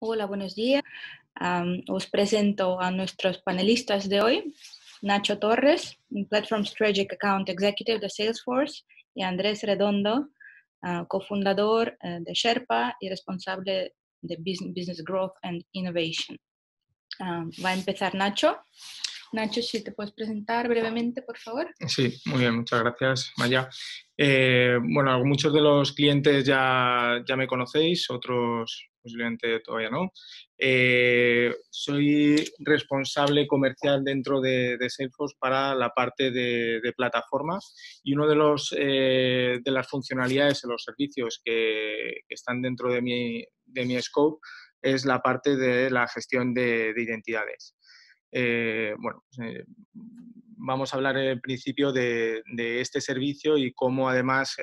Hola, buenos días. Os presento a nuestros panelistas de hoy, Nacho Torres, Platform Strategic Account Executive de Salesforce, y Andrés Redondo, cofundador de Sherpa y responsable de Business Growth and Innovation. Va a empezar Nacho. Nacho, si te puedes presentar brevemente, por favor. Sí, muy bien, muchas gracias, Maya. Bueno, muchos de los clientes ya me conocéis, otros posiblemente todavía no. Soy responsable comercial dentro de Salesforce para la parte de plataformas y uno de las funcionalidades de los servicios que están dentro de mi scope es la parte de la gestión de identidades. Vamos a hablar en principio de este servicio y cómo además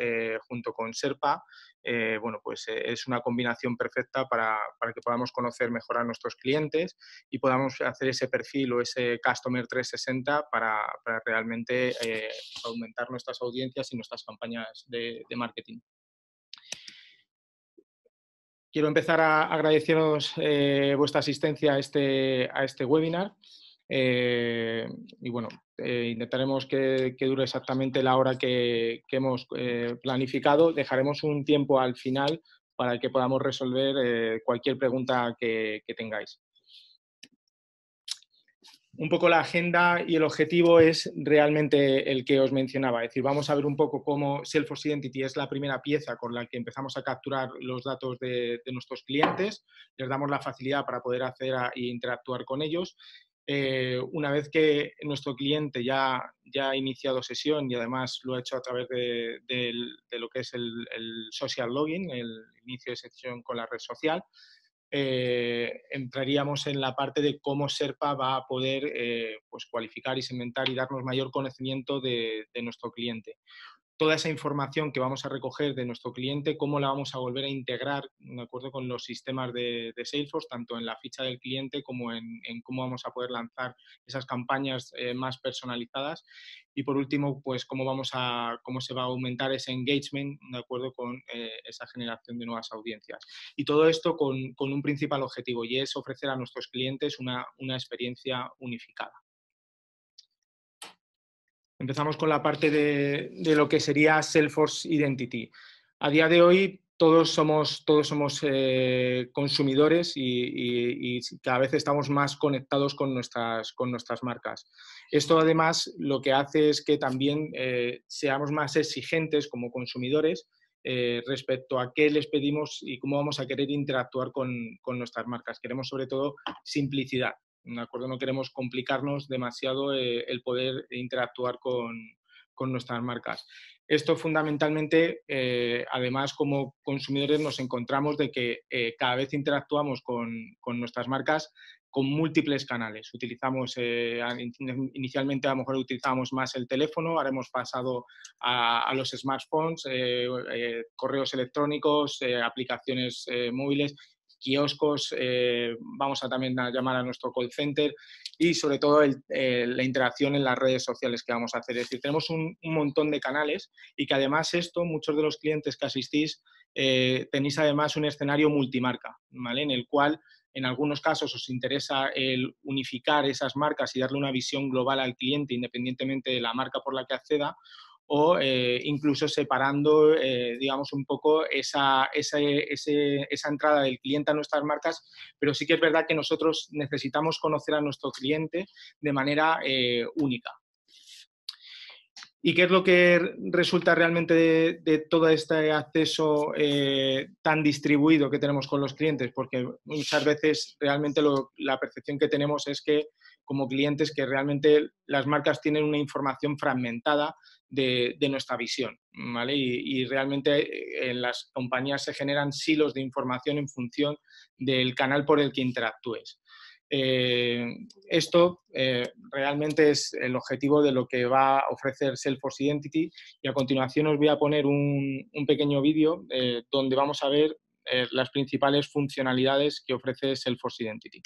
junto con Sherpa es una combinación perfecta para que podamos conocer mejor a nuestros clientes y podamos hacer ese perfil o ese Customer 360 para realmente aumentar nuestras audiencias y nuestras campañas de marketing. Quiero empezar a agradeceros vuestra asistencia a este webinar. Intentaremos que dure exactamente la hora que hemos planificado. Dejaremos un tiempo al final para que podamos resolver cualquier pregunta que tengáis. Un poco la agenda y el objetivo es realmente el que os mencionaba. Es decir, vamos a ver un poco cómo Salesforce Identity es la primera pieza con la que empezamos a capturar los datos de nuestros clientes. Les damos la facilidad para poder hacer e interactuar con ellos. Una vez que nuestro cliente ya ha iniciado sesión y además lo ha hecho a través de lo que es el social login, el inicio de sesión con la red social, entraríamos en la parte de cómo Sherpa va a poder cualificar y segmentar y darnos mayor conocimiento de nuestro cliente. Toda esa información que vamos a recoger de nuestro cliente, cómo la vamos a volver a integrar de acuerdo con los sistemas de Salesforce, tanto en la ficha del cliente como en cómo vamos a poder lanzar esas campañas más personalizadas. Y por último, pues cómo se va a aumentar ese engagement de acuerdo con esa generación de nuevas audiencias. Y todo esto con un principal objetivo, y es ofrecer a nuestros clientes una experiencia unificada. Empezamos con la parte de lo que sería Salesforce Identity. A día de hoy todos somos consumidores y cada vez estamos más conectados con nuestras marcas. Esto además lo que hace es que también seamos más exigentes como consumidores respecto a qué les pedimos y cómo vamos a querer interactuar con nuestras marcas. Queremos sobre todo simplicidad. ¿De acuerdo? No queremos complicarnos demasiado el poder interactuar con nuestras marcas. Esto fundamentalmente, además como consumidores nos encontramos de que cada vez interactuamos con nuestras marcas con múltiples canales. Utilizamos, inicialmente a lo mejor utilizábamos más el teléfono, ahora hemos pasado a los smartphones, correos electrónicos, aplicaciones móviles, kioscos, vamos a también a llamar a nuestro call center y sobre todo la interacción en las redes sociales que vamos a hacer. Es decir, tenemos un montón de canales y que además muchos de los clientes que asistís tenéis además un escenario multimarca, ¿vale? En el cual en algunos casos os interesa el unificar esas marcas y darle una visión global al cliente independientemente de la marca por la que acceda, o incluso separando, digamos, un poco esa entrada del cliente a nuestras marcas, pero sí que es verdad que nosotros necesitamos conocer a nuestro cliente de manera única. ¿Y qué es lo que resulta realmente de todo este acceso tan distribuido que tenemos con los clientes? Porque muchas veces realmente la percepción que tenemos es que como clientes que realmente las marcas tienen una información fragmentada de nuestra visión, ¿vale? Y realmente en las compañías se generan silos de información en función del canal por el que interactúes. Esto realmente es el objetivo de lo que va a ofrecer Salesforce Identity, y a continuación os voy a poner un pequeño vídeo donde vamos a ver las principales funcionalidades que ofrece Salesforce Identity.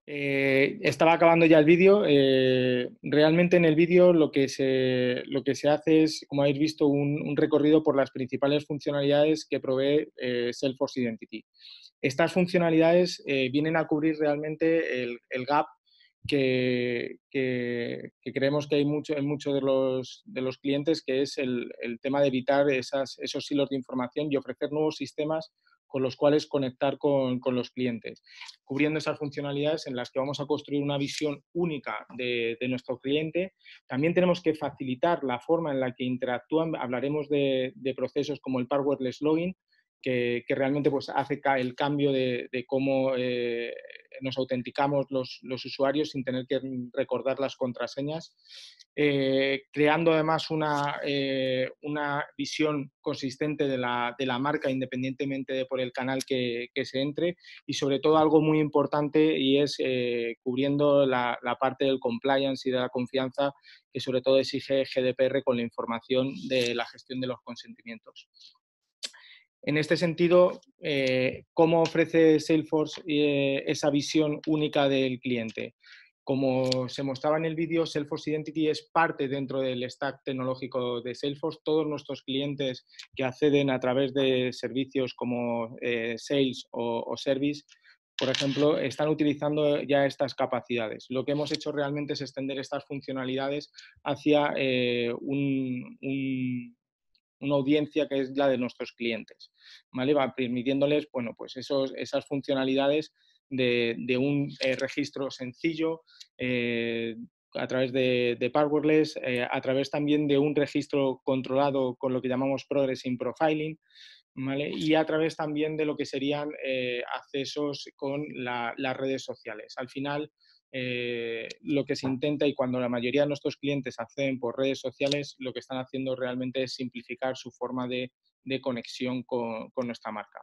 Estaba acabando ya el vídeo. Realmente en el vídeo lo que se hace es, como habéis visto, un recorrido por las principales funcionalidades que provee Salesforce Identity. Estas funcionalidades vienen a cubrir realmente el gap que creemos que hay en muchos de los clientes, que es el tema de evitar esos silos de información y ofrecer nuevos sistemas con los cuales conectar con los clientes, cubriendo esas funcionalidades en las que vamos a construir una visión única de nuestro cliente. También tenemos que facilitar la forma en la que interactúan. Hablaremos de procesos como el passwordless login, que realmente pues, hace el cambio de cómo nos autenticamos los usuarios sin tener que recordar las contraseñas, creando además una visión consistente de la marca independientemente de por el canal que se entre, y sobre todo algo muy importante, y es cubriendo la parte del compliance y de la confianza que sobre todo exige GDPR con la información de la gestión de los consentimientos. En este sentido, ¿cómo ofrece Salesforce esa visión única del cliente? Como se mostraba en el vídeo, Salesforce Identity es parte dentro del stack tecnológico de Salesforce. Todos nuestros clientes que acceden a través de servicios como Sales o Service, por ejemplo, están utilizando ya estas capacidades. Lo que hemos hecho realmente es extender estas funcionalidades hacia una audiencia que es la de nuestros clientes, ¿vale? Va permitiéndoles, bueno, pues esas funcionalidades de un registro sencillo a través de passwordless, a través también de un registro controlado con lo que llamamos Progressing Profiling, ¿vale? Y a través también de lo que serían accesos con las redes sociales. Al final, lo que se intenta, y cuando la mayoría de nuestros clientes acceden por redes sociales, lo que están haciendo realmente es simplificar su forma de conexión con nuestra marca.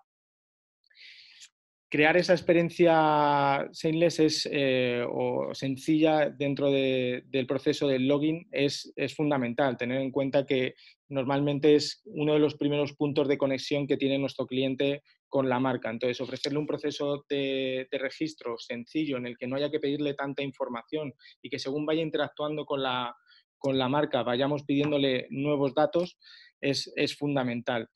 Crear esa experiencia seamless o sencilla dentro del proceso del login es fundamental. Tener en cuenta que normalmente es uno de los primeros puntos de conexión que tiene nuestro cliente con la marca. Entonces, ofrecerle un proceso de registro sencillo en el que no haya que pedirle tanta información y que según vaya interactuando con la marca vayamos pidiéndole nuevos datos es fundamental.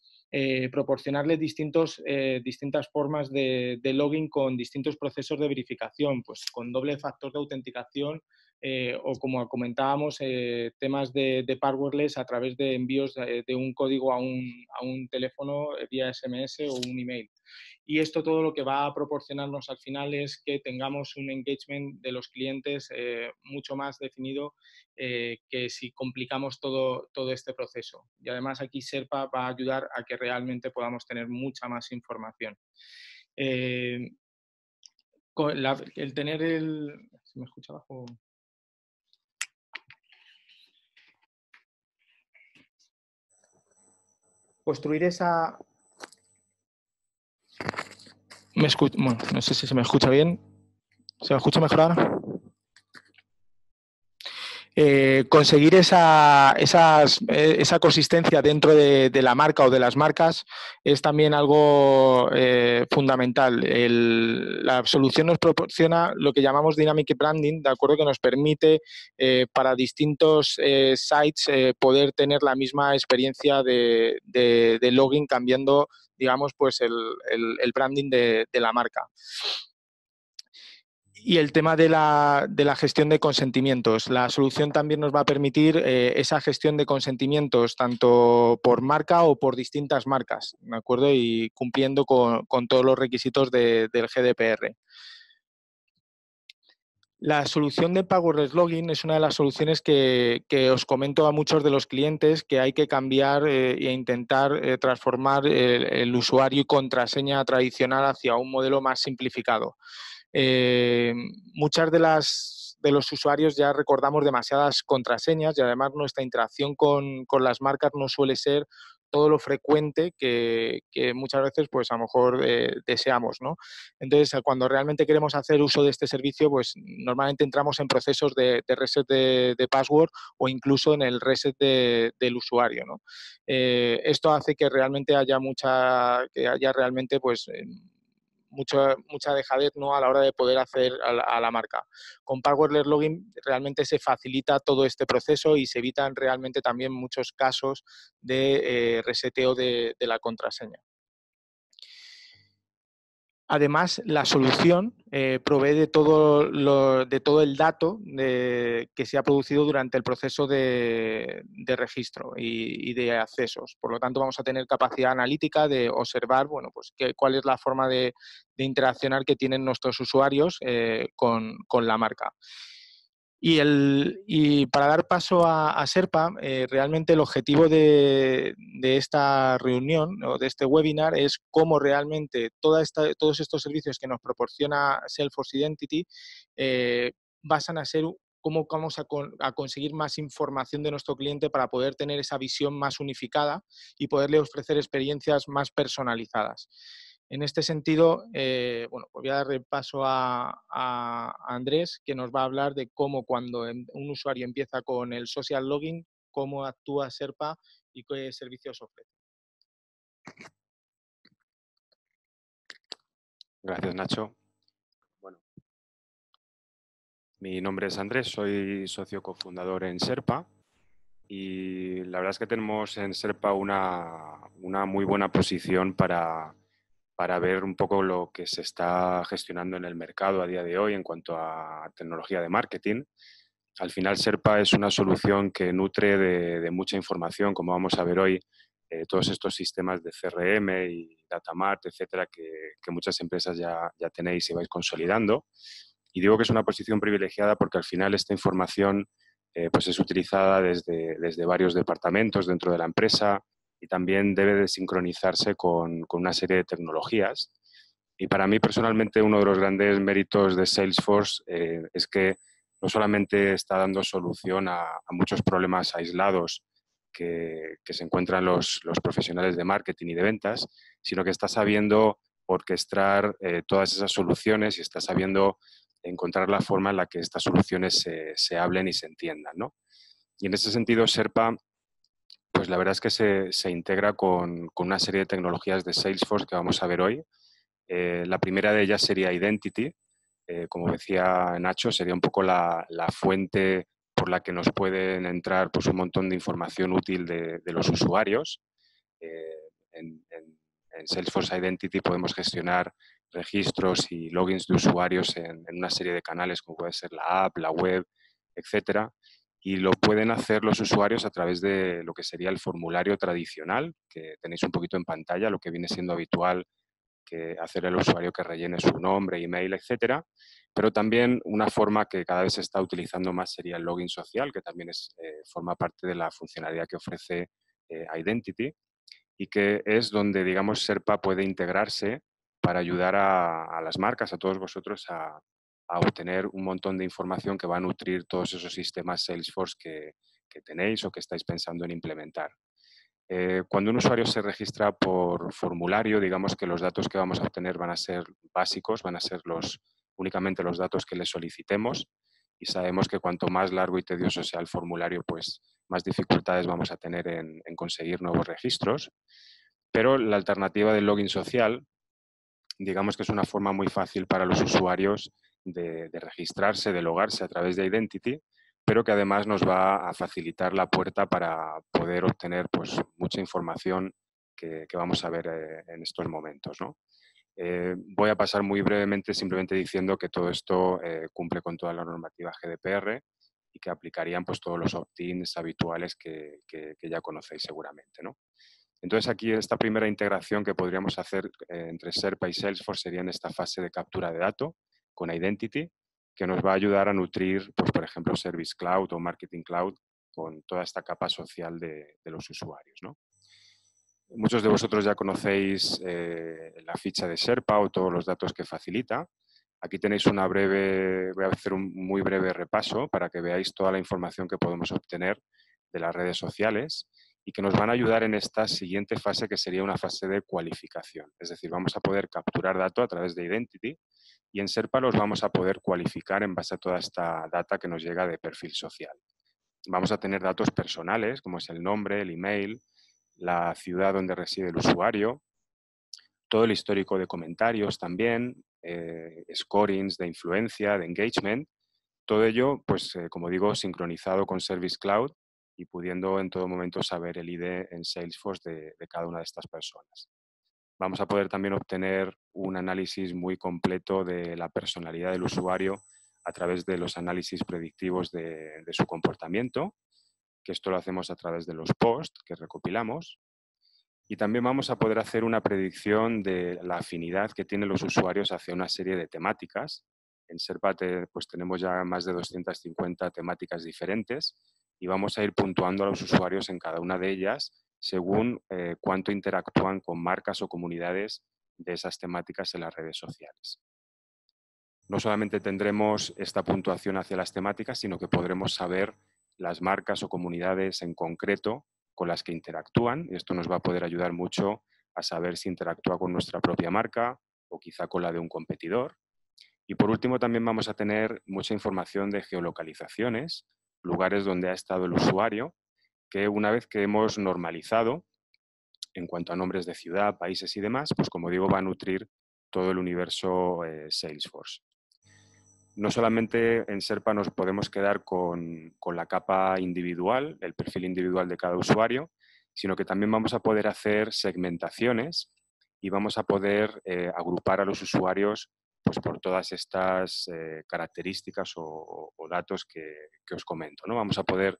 Proporcionarles distintas formas de login con distintos procesos de verificación, pues con doble factor de autenticación o, como comentábamos, temas de passwordless a través de envíos de un código a un teléfono vía SMS o un email. Y esto todo lo que va a proporcionarnos al final es que tengamos un engagement de los clientes mucho más definido que si complicamos todo este proceso. Y además aquí Sherpa va a ayudar a que realmente podamos tener mucha más información. El tener el... ¿Se me escucha abajo? Construir esa... Bueno, no sé si se me escucha bien. ¿Se me escucha mejor ahora? Conseguir esa consistencia dentro de la marca o de las marcas es también algo fundamental. La solución nos proporciona lo que llamamos Dynamic Branding, ¿de acuerdo? Que nos permite para distintos sites poder tener la misma experiencia de login cambiando, digamos, pues el branding de la marca. Y el tema de la gestión de consentimientos. La solución también nos va a permitir esa gestión de consentimientos tanto por marca o por distintas marcas, ¿de acuerdo? Y cumpliendo con todos los requisitos del GDPR. La solución de Passwordless Login es una de las soluciones que os comento a muchos de los clientes que hay que cambiar e intentar transformar el usuario y contraseña tradicional hacia un modelo más simplificado. Muchas de los usuarios ya recordamos demasiadas contraseñas y además nuestra interacción con las marcas no suele ser todo lo frecuente que muchas veces pues a lo mejor deseamos, ¿no? Entonces, cuando realmente queremos hacer uso de este servicio, pues normalmente entramos en procesos de reset de password o incluso en el reset del usuario, ¿no? Esto hace que realmente haya realmente pues mucha dejadez, ¿no?, a la hora de poder hacer a la marca. Con Passwordless Login realmente se facilita todo este proceso y se evitan realmente también muchos casos de reseteo de la contraseña. Además, la solución provee de todo el dato que se ha producido durante el proceso de registro y de accesos. Por lo tanto, vamos a tener capacidad analítica de observar, bueno, pues cuál es la forma de interaccionar que tienen nuestros usuarios con la marca. Y para dar paso a Sherpa, realmente el objetivo de esta reunión o de este webinar es cómo realmente todos estos servicios que nos proporciona Salesforce Identity basan a ser cómo vamos a conseguir más información de nuestro cliente para poder tener esa visión más unificada y poderle ofrecer experiencias más personalizadas. En este sentido, bueno, pues voy a dar paso a Andrés, que nos va a hablar de cómo cuando un usuario empieza con el social login, cómo actúa Sherpa y qué servicios ofrece. Gracias, Nacho. Bueno, mi nombre es Andrés, soy socio cofundador en Sherpa y la verdad es que tenemos en Sherpa una muy buena posición para ver un poco lo que se está gestionando en el mercado a día de hoy en cuanto a tecnología de marketing. Al final, Sherpa es una solución que nutre de mucha información, como vamos a ver hoy, todos estos sistemas de CRM y Datamart, etcétera, que muchas empresas ya tenéis y vais consolidando. Y digo que es una posición privilegiada porque al final esta información pues es utilizada desde varios departamentos dentro de la empresa y también debe de sincronizarse con una serie de tecnologías. Y para mí personalmente uno de los grandes méritos de Salesforce es que no solamente está dando solución a muchos problemas aislados que se encuentran los profesionales de marketing y de ventas, sino que está sabiendo orquestar todas esas soluciones y está sabiendo encontrar la forma en la que estas soluciones se hablen y se entiendan, ¿no? Y en ese sentido, Sherpa, pues la verdad es que se integra con una serie de tecnologías de Salesforce que vamos a ver hoy. La primera de ellas sería Identity. Como decía Nacho, sería un poco la fuente por la que nos pueden entrar pues, un montón de información útil de los usuarios. En Salesforce Identity podemos gestionar registros y logins de usuarios en una serie de canales como puede ser la app, la web, etcétera. Y lo pueden hacer los usuarios a través de lo que sería el formulario tradicional, que tenéis un poquito en pantalla, lo que viene siendo habitual que hacer el usuario que rellene su nombre, email, etcétera. Pero también una forma que cada vez se está utilizando más sería el login social, que también forma parte de la funcionalidad que ofrece Identity y que es donde, digamos, Sherpa puede integrarse para ayudar a las marcas, a todos vosotros, a obtener un montón de información que va a nutrir todos esos sistemas Salesforce que tenéis o que estáis pensando en implementar. Cuando un usuario se registra por formulario, digamos que los datos que vamos a obtener van a ser básicos, van a ser únicamente los datos que le solicitemos y sabemos que cuanto más largo y tedioso sea el formulario, pues más dificultades vamos a tener en conseguir nuevos registros. Pero la alternativa del login social, digamos que es una forma muy fácil para los usuarios de registrarse, de logarse a través de Identity, pero que además nos va a facilitar la puerta para poder obtener pues, mucha información que vamos a ver en estos momentos, ¿no? Voy a pasar muy brevemente simplemente diciendo que todo esto cumple con toda la normativa GDPR y que aplicarían pues, todos los opt-ins habituales que ya conocéis seguramente, ¿no? Entonces aquí esta primera integración que podríamos hacer entre Sherpa y Salesforce sería en esta fase de captura de datos con Identity, que nos va a ayudar a nutrir, pues, por ejemplo, Service Cloud o Marketing Cloud con toda esta capa social de los usuarios, ¿no? Muchos de vosotros ya conocéis la ficha de Sherpa o todos los datos que facilita. Aquí tenéis voy a hacer un muy breve repaso para que veáis toda la información que podemos obtener de las redes sociales y que nos van a ayudar en esta siguiente fase que sería una fase de cualificación. Es decir, vamos a poder capturar datos a través de Identity y en Sherpa los vamos a poder cualificar en base a toda esta data que nos llega de perfil social. Vamos a tener datos personales como es el nombre, el email, la ciudad donde reside el usuario, todo el histórico de comentarios también, scorings de influencia, de engagement, todo ello, pues como digo, sincronizado con Service Cloud y pudiendo en todo momento saber el ID en Salesforce de cada una de estas personas. Vamos a poder también obtener un análisis muy completo de la personalidad del usuario a través de los análisis predictivos de su comportamiento, que esto lo hacemos a través de los posts que recopilamos. Y también vamos a poder hacer una predicción de la afinidad que tienen los usuarios hacia una serie de temáticas. En Sherpa pues tenemos ya más de 250 temáticas diferentes y vamos a ir puntuando a los usuarios en cada una de ellas según cuánto interactúan con marcas o comunidades de esas temáticas en las redes sociales. No solamente tendremos esta puntuación hacia las temáticas, sino que podremos saber las marcas o comunidades en concreto con las que interactúan, y esto nos va a poder ayudar mucho a saber si interactúa con nuestra propia marca o quizá con la de un competidor. Y por último también vamos a tener mucha información de geolocalizaciones, lugares donde ha estado el usuario, que una vez que hemos normalizado en cuanto a nombres de ciudad, países y demás, pues como digo, va a nutrir todo el universo Salesforce. No solamente en Sherpa nos podemos quedar con la capa individual, el perfil individual de cada usuario, sino que también vamos a poder hacer segmentaciones y vamos a poder agrupar a los usuarios pues, por todas estas características o datos que os comento, ¿no? Vamos a poder,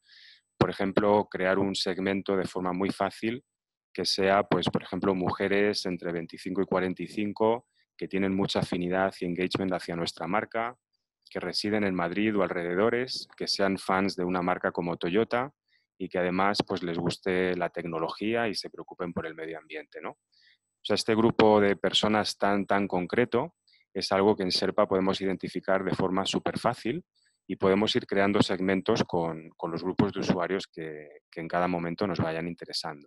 por ejemplo, crear un segmento de forma muy fácil que sea, pues, por ejemplo, mujeres entre 25 y 45 que tienen mucha afinidad y engagement hacia nuestra marca, que residen en Madrid o alrededores, que sean fans de una marca como Toyota y que además pues, les guste la tecnología y se preocupen por el medio ambiente, ¿no? O sea, este grupo de personas tan concreto es algo que en Sherpa podemos identificar de forma súper fácil y podemos ir creando segmentos con los grupos de usuarios que en cada momento nos vayan interesando.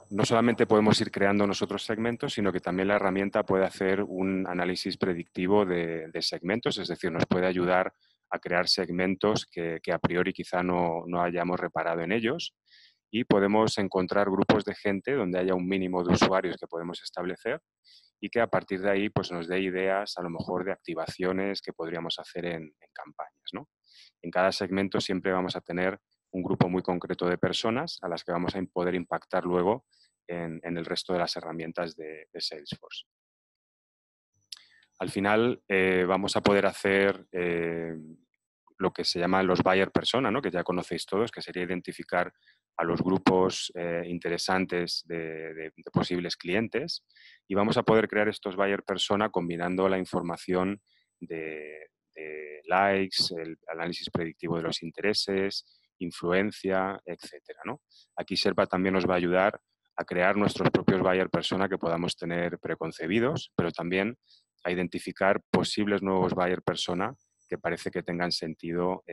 No solamente podemos ir creando nosotros segmentos, sino que también la herramienta puede hacer un análisis predictivo de segmentos, es decir, nos puede ayudar a crear segmentos que a priori quizá no hayamos reparado en ellos y podemos encontrar grupos de gente donde haya un mínimo de usuarios que podemos establecer y que a partir de ahí pues, nos dé ideas a lo mejor de activaciones que podríamos hacer en campañas, ¿no? En cada segmento siempre vamos a tener un grupo muy concreto de personas a las que vamos a poder impactar luego en el resto de las herramientas de Salesforce. Al final vamos a poder hacer lo que se llaman los buyer persona, ¿no? Que ya conocéis todos, que sería identificar a los grupos interesantes de posibles clientes y vamos a poder crear estos buyer persona combinando la información de likes, el análisis predictivo de los intereses, influencia, etcétera, ¿no? Aquí Sherpa también nos va a ayudar a crear nuestros propios buyer persona que podamos tener preconcebidos, pero también a identificar posibles nuevos buyer persona que parece que tengan sentido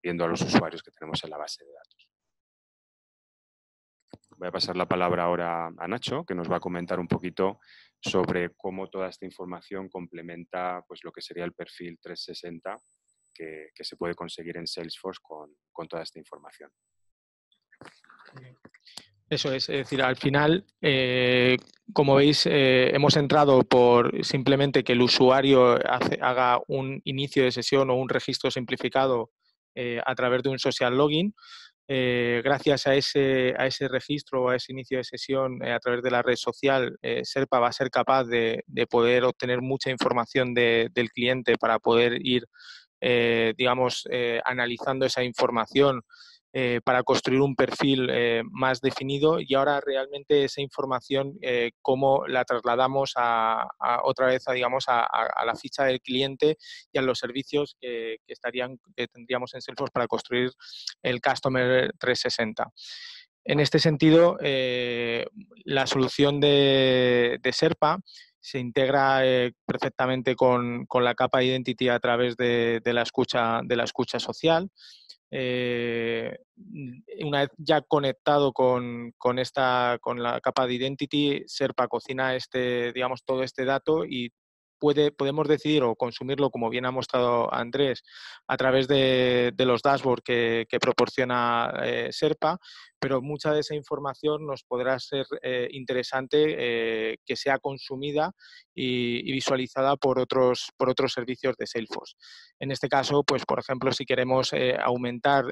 viendo a los usuarios que tenemos en la base de datos. Voy a pasar la palabra ahora a Nacho, que nos va a comentar un poquito sobre cómo toda esta información complementa pues, lo que sería el perfil 360 que se puede conseguir en Salesforce con toda esta información. Eso es decir, al final, como veis, hemos entrado por simplemente que el usuario haga un inicio de sesión o un registro simplificado a través de un social login. Gracias a ese registro o a ese inicio de sesión a través de la red social, Sherpa va a ser capaz de poder obtener mucha información del cliente para poder ir, analizando esa información para construir un perfil más definido y ahora realmente esa información cómo la trasladamos otra vez a la ficha del cliente y a los servicios que tendríamos en Salesforce para construir el Customer 360. En este sentido, la solución de Sherpa se integra perfectamente con la capa Identity a través de la escucha social. Una vez ya conectado con la capa de Identity, Sherpa cocina todo este dato y podemos decidir o consumirlo, como bien ha mostrado Andrés, a través de los dashboards que proporciona Sherpa, pero mucha de esa información nos podrá ser interesante que sea consumida y visualizada por otros servicios de Salesforce. En este caso, pues por ejemplo, si queremos aumentar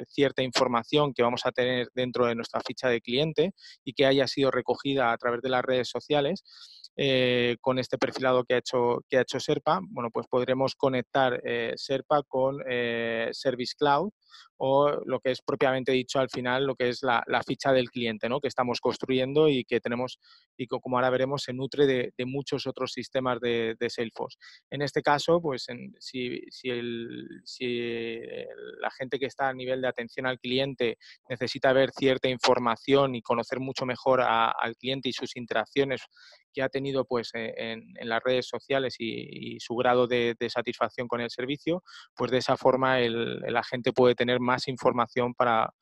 cierta información que vamos a tener dentro de nuestra ficha de cliente y que haya sido recogida a través de las redes sociales, con este perfilado que ha hecho Sherpa, bueno, pues podremos conectar Sherpa con Service Cloud o lo que es propiamente dicho al final, lo que es la ficha del cliente, ¿no?, que estamos construyendo y que tenemos, y que como ahora veremos, se nutre de muchos otros sistemas de Salesforce. En este caso, pues si la gente que está a nivel de atención al cliente necesita ver cierta información y conocer mucho mejor al cliente y sus interacciones que ha tenido pues en las redes sociales y su grado de satisfacción con el servicio, pues de esa forma el agente puede tener más información para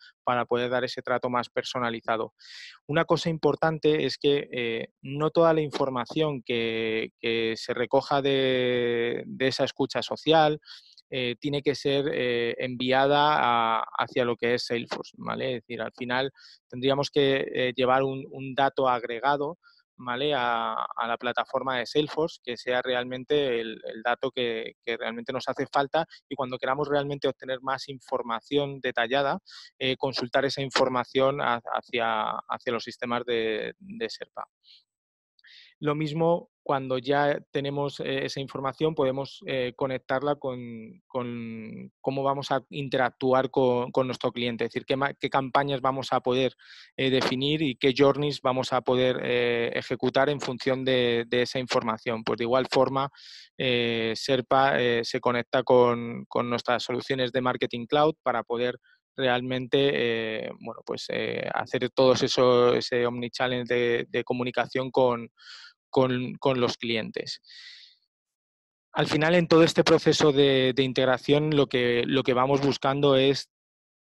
poder dar ese trato más personalizado. Una cosa importante es que no toda la información que se recoja de esa escucha social tiene que ser enviada hacia lo que es Salesforce, ¿vale? Es decir, al final tendríamos que llevar un dato agregado, ¿vale?, a la plataforma de Salesforce, que sea realmente el dato que realmente nos hace falta, y cuando queramos realmente obtener más información detallada, consultar esa información hacia los sistemas de Sherpa. Lo mismo, cuando ya tenemos esa información, podemos conectarla con cómo vamos a interactuar con nuestro cliente, es decir, qué campañas vamos a poder definir y qué journeys vamos a poder ejecutar en función de esa información. Pues de igual forma, Sherpa se conecta con nuestras soluciones de Marketing Cloud para poder realmente bueno, pues, hacer todo ese omnichannel de comunicación con los clientes. Al final, en todo este proceso de integración, lo que vamos buscando es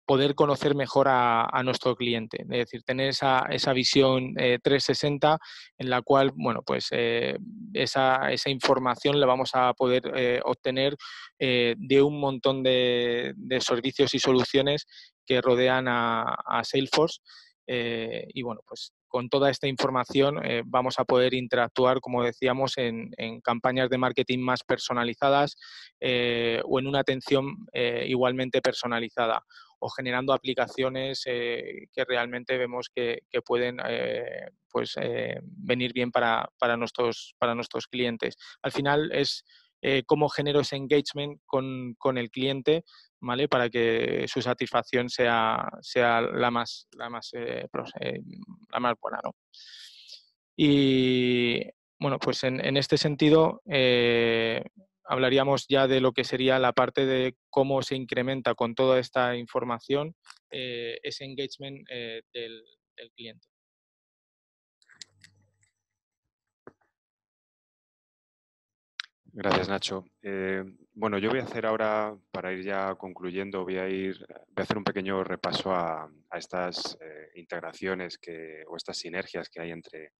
poder conocer mejor a nuestro cliente, es decir, tener esa visión 360 en la cual, bueno, pues esa información la vamos a poder obtener de un montón de servicios y soluciones que rodean a Salesforce. Y bueno, pues con toda esta información vamos a poder interactuar, como decíamos, en campañas de marketing más personalizadas o en una atención igualmente personalizada, o generando aplicaciones que realmente vemos que pueden pues, venir bien para nuestros clientes. Al final es cómo genero ese engagement con el cliente, ¿vale?, para que su satisfacción sea la más buena, ¿no? Y bueno, pues en este sentido hablaríamos ya de lo que sería la parte de cómo se incrementa con toda esta información ese engagement del cliente. Gracias, Nacho. Bueno, yo voy a hacer ahora, para ir ya concluyendo, voy a hacer un pequeño repaso a estas integraciones o estas sinergias que hay entre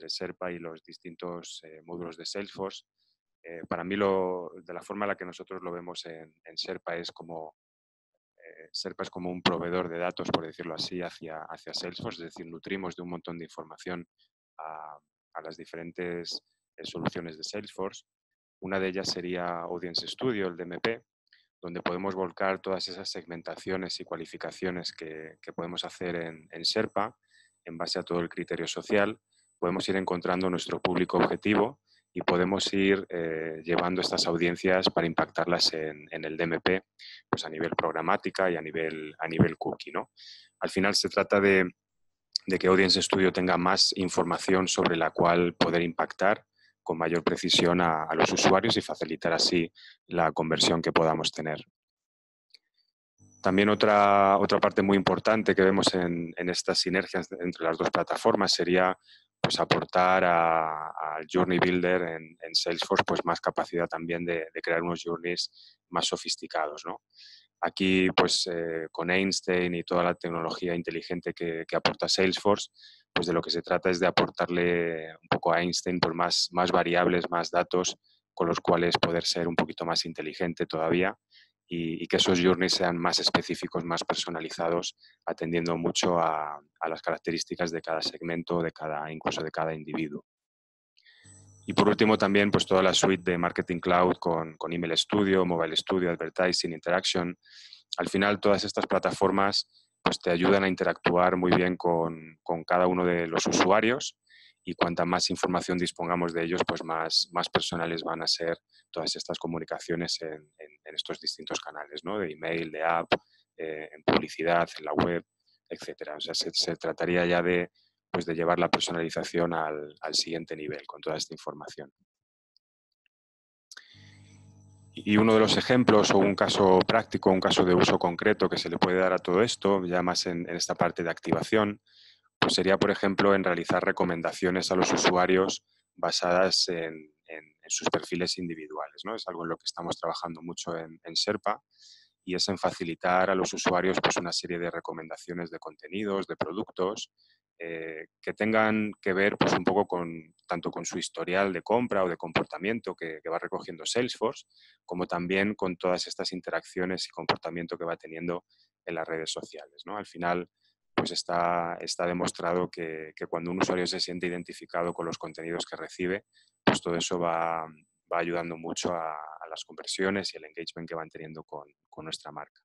Sherpa y los distintos módulos de Salesforce. Para mí, de la forma en la que nosotros lo vemos en Sherpa, es como Sherpa es como un proveedor de datos, por decirlo así, hacia Salesforce, es decir, nutrimos de un montón de información a las diferentes soluciones de Salesforce. Una de ellas sería Audience Studio, el DMP, donde podemos volcar todas esas segmentaciones y cualificaciones que podemos hacer en Sherpa en base a todo el criterio social. Podemos ir encontrando nuestro público objetivo y podemos ir llevando estas audiencias para impactarlas en el DMP, pues a nivel programática y a nivel cookie, ¿no? Al final se trata de que Audience Studio tenga más información sobre la cual poder impactar con mayor precisión a los usuarios y facilitar así la conversión que podamos tener. También otra parte muy importante que vemos en estas sinergias entre las dos plataformas sería, pues, aportar al Journey Builder en Salesforce, pues, más capacidad también de crear unos journeys más sofisticados, ¿no? Aquí, pues, con Einstein y toda la tecnología inteligente que aporta Salesforce, pues de lo que se trata es de aportarle un poco a Einstein por más variables, más datos con los cuales poder ser un poquito más inteligente todavía y que esos journeys sean más específicos, más personalizados, atendiendo mucho a las características de cada segmento, incluso de cada individuo. Y por último también pues toda la suite de Marketing Cloud con Email Studio, Mobile Studio, Advertising, Interaction. Al final todas estas plataformas pues te ayudan a interactuar muy bien con cada uno de los usuarios, y cuanta más información dispongamos de ellos, pues más personales van a ser todas estas comunicaciones en estos distintos canales, ¿no? De email, de app, en publicidad, en la web, etcétera. O sea, se trataría ya de llevar la personalización al siguiente nivel con toda esta información. Y uno de los ejemplos o un caso práctico, un caso de uso concreto que se le puede dar a todo esto, ya más en esta parte de activación, pues sería, por ejemplo, en realizar recomendaciones a los usuarios basadas en sus perfiles individuales, ¿no? Es algo en lo que estamos trabajando mucho en Sherpa, y es en facilitar a los usuarios pues una serie de recomendaciones de contenidos, de productos, que tengan que ver pues un poco tanto con su historial de compra o de comportamiento que va recogiendo Salesforce, como también con todas estas interacciones y comportamiento que va teniendo en las redes sociales, ¿no? Al final, pues está demostrado que cuando un usuario se siente identificado con los contenidos que recibe, pues todo eso va ayudando mucho a las conversiones y el engagement que van teniendo con nuestra marca.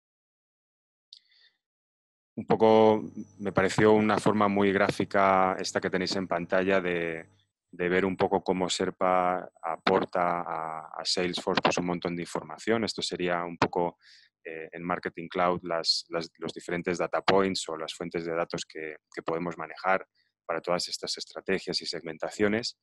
Un poco me pareció una forma muy gráfica esta que tenéis en pantalla de ver un poco cómo Sherpa aporta a Salesforce pues un montón de información. Esto sería un poco en Marketing Cloud los diferentes data points o las fuentes de datos que podemos manejar para todas estas estrategias y segmentaciones.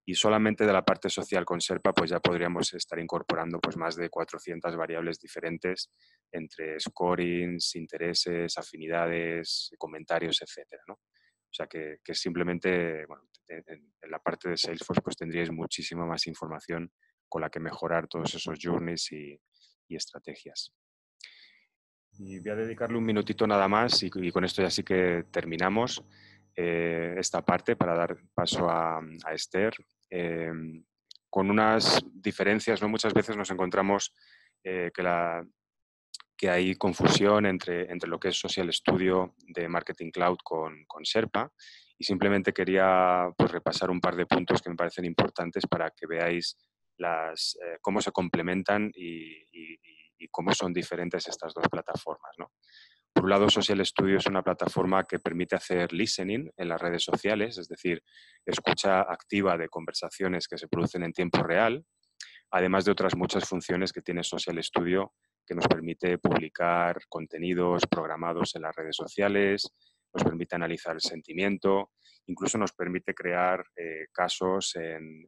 Y solamente de la parte social con Sherpa pues ya podríamos estar incorporando pues más de 400 variables diferentes entre scorings, intereses, afinidades, comentarios, etcétera, ¿no? O sea que simplemente, bueno, en la parte de Salesforce pues tendríais muchísima más información con la que mejorar todos esos journeys y estrategias. Y voy a dedicarle un minutito nada más y con esto ya sí que terminamos esta parte para dar paso a Esther. Con unas diferencias, ¿no? Muchas veces nos encontramos que hay confusión entre lo que es Social Studio de Marketing Cloud con Sherpa, y simplemente quería pues, repasar un par de puntos que me parecen importantes para que veáis cómo se complementan y cómo son diferentes estas dos plataformas, ¿no? Por un lado, Social Studio es una plataforma que permite hacer listening en las redes sociales, es decir, escucha activa de conversaciones que se producen en tiempo real, además de otras muchas funciones que tiene Social Studio, que nos permite publicar contenidos programados en las redes sociales, nos permite analizar el sentimiento, incluso nos permite crear casos en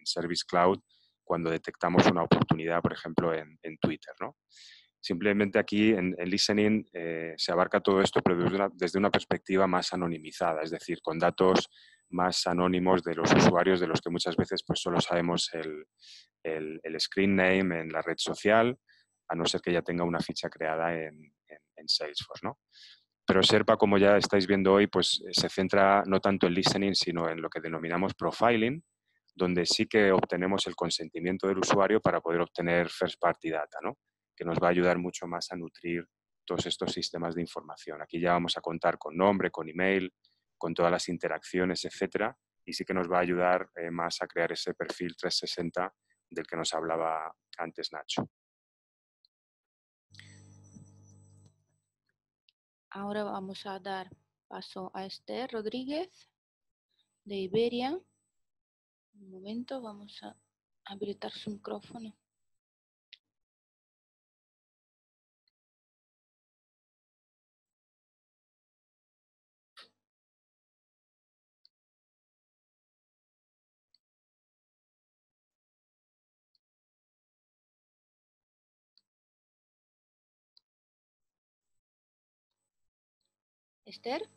Service Cloud cuando detectamos una oportunidad, por ejemplo, en Twitter, ¿no? Simplemente aquí en Listening se abarca todo esto, pero desde una perspectiva más anonimizada, es decir, con datos más anónimos de los usuarios, de los que muchas veces pues, solo sabemos el screen name en la red social, a no ser que ya tenga una ficha creada en Salesforce, ¿no? Pero Sherpa, como ya estáis viendo hoy, pues se centra no tanto en listening, sino en lo que denominamos profiling, donde sí que obtenemos el consentimiento del usuario para poder obtener first party data, ¿no? Que nos va a ayudar mucho más a nutrir todos estos sistemas de información. Aquí ya vamos a contar con nombre, con email, con todas las interacciones, etcétera, y sí que nos va a ayudar más a crear ese perfil 360 del que nos hablaba antes Nacho. Ahora vamos a dar paso a Esther Rodríguez de Iberia. Un momento, vamos a habilitar su micrófono. Esther.